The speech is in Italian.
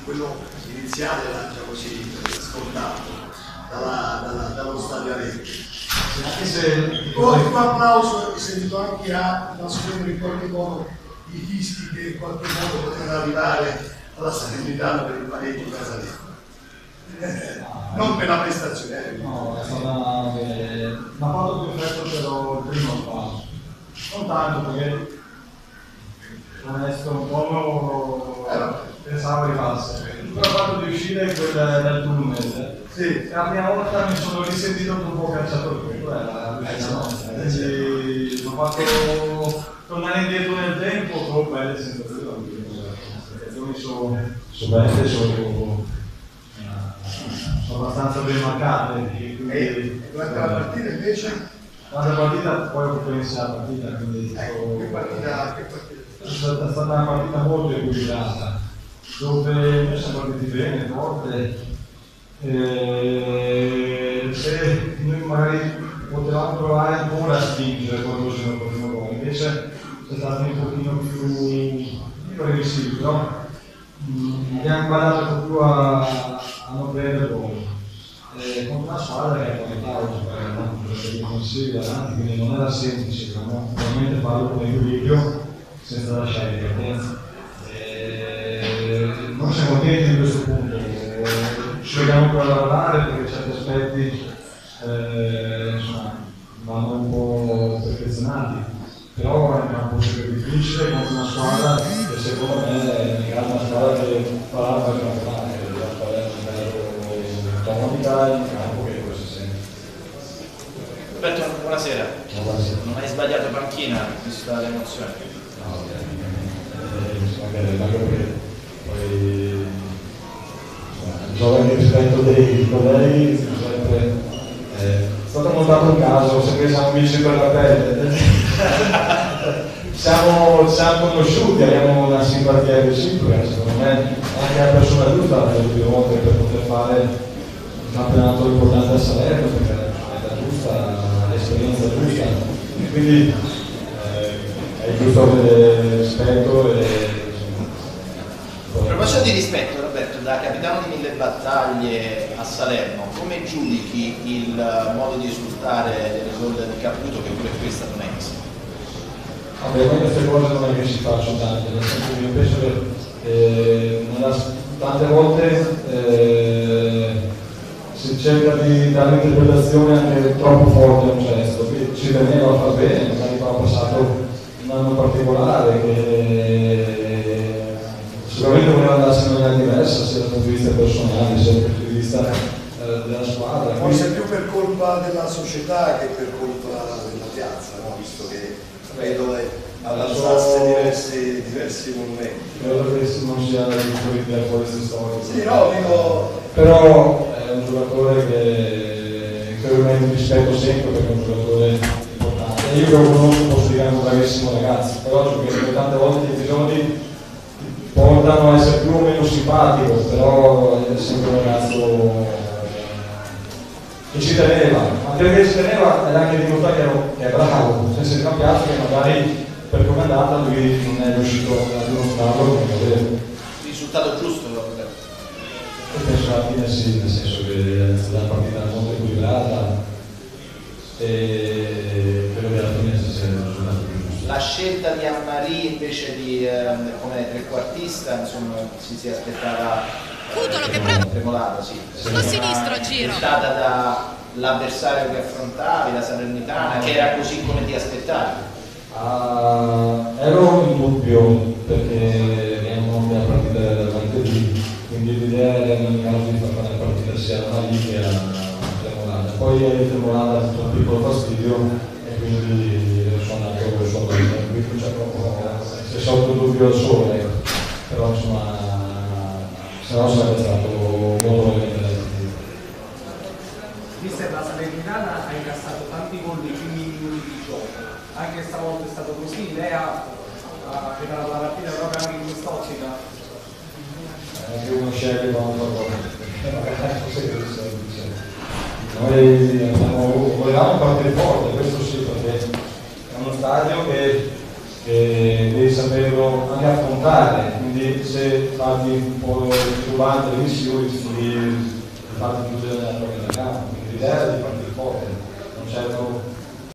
quello iniziale era già così scontato dallo stadio Aretti. Anche se un applauso è sentito anche a nascondere in qualche modo i fischi che in qualche modo potevano arrivare alla Salernitana per il pareggio casaletto. Non per la prestazione. No, è stata mi ha fatto più effetto però il primo spazio. Non tanto perché onesto un po' pensavo arrivasse. Però il fatto di uscire dal tunnel. Sì, la prima volta mi sono risentito un po' cacciato il quello era quindi mi ha fatto tornare indietro nel tempo, proprio belle sensazioni. Sono abbastanza ben marcate. E durante la partita invece? Durante la partita poi ho iniziato la partita, quindi che partita? È stata una partita molto equilibrata, dove noi siamo partiti bene, forte. Se noi magari potevamo provare ancora a spingere qualcosa nel prossimo gol, invece è stato un pochino più aggressivo, però abbiamo guardato più a non prendere gol. Con una squadra che ha qualità oggi, consigli avanti, quindi non era semplice, dobbiamo veramente farlo con equilibrio senza lasciare partenza. Noi siamo contenti di questo punto, ci dobbiamo ancora lavorare perché certi aspetti vanno un po' perfezionati, però è un po' difficile con una squadra che secondo me è una squadra che farà per lavorare, deve fare un bello tonica in campo che questo sente. Roberto, buonasera. Non hai sbagliato panchina, vista l'emozione? No, magari perché poi giovani rispetto dei colleghi sempre è stato montato un caso, sempre siamo amici per la pelle. siamo conosciuti, abbiamo una simpatia reciproca, secondo me anche la persona giusta le ultime volte per poter fare un campionato importante a Salerno, perché è la giusta, l'esperienza giusta, quindi è giusto avere rispetto e a proposito di rispetto, Roberto, da capitano di 1000 battaglie a Salerno, come giudichi il modo di esultare delle gol di Caputo, che pure questa non è easy? Vabbè, ma queste cose non è che si facciano tante, nel senso che io penso che tante volte si cerca di dare un'interpretazione anche troppo forte a un gesto, che ci teneva a far bene, magari aveva passato un anno particolare che sicuramente voleva andarsi in maniera diversa sia dal punto di vista personale sia dal punto di vista della squadra. Forse più per colpa della società che per colpa della piazza, no? Visto che vedo avanzasse diversi monumenti. Credo che non sia disponibile a queste storie. Sì, no, dico... Però è un giocatore che ovviamente rispetto sempre perché è un giocatore importante. Io che lo conosco posso dire che è un bravissimo ragazzo, però gioco tante volte i episodi portano a essere più o meno simpatico, però è sempre un ragazzo che ci teneva, ma perché ci teneva è anche dimostrare che è bravo, nel senso che non piace che magari per come è andata lui non è riuscito a dimostrarlo come doveva. Risultato giusto, Roberto? Io penso alla fine sì, nel senso che la partita è molto equilibrata e credo che alla fine sia il risultato giusto. La scelta di Ammari invece di come trequartista, insomma, si aspettava Cutolo che bravo! Tremolato, sì. Sul sinistro a giro. È stata dall'avversario che affrontavi, la Salernitana, che era così come ti aspettavi? Ero in dubbio perché abbiamo la partita davanti lì, quindi l'idea era nel caso di fare la partita sia a lì che a Tremolata. Poi a Tremolata ha avuto un piccolo fastidio e quindi sono andato sotto, quindi c'è proprio se sotto dubbio al sole, però insomma se no sarebbe stato molto veramente. Mister, la Salernitana ha incassato tanti gol nei primi minuti di gioco, anche stavolta è stato così, lei ha preparato la partita proprio anche in quest'ottica. Anche uno sceglie quando noi volevamo partire forte, questo sì, perché è uno stadio che devi saperlo anche affrontare, quindi se fatti un po' turbante le missioni ti fatti chiudere la propria campo, quindi l'idea è di partire forte, non certo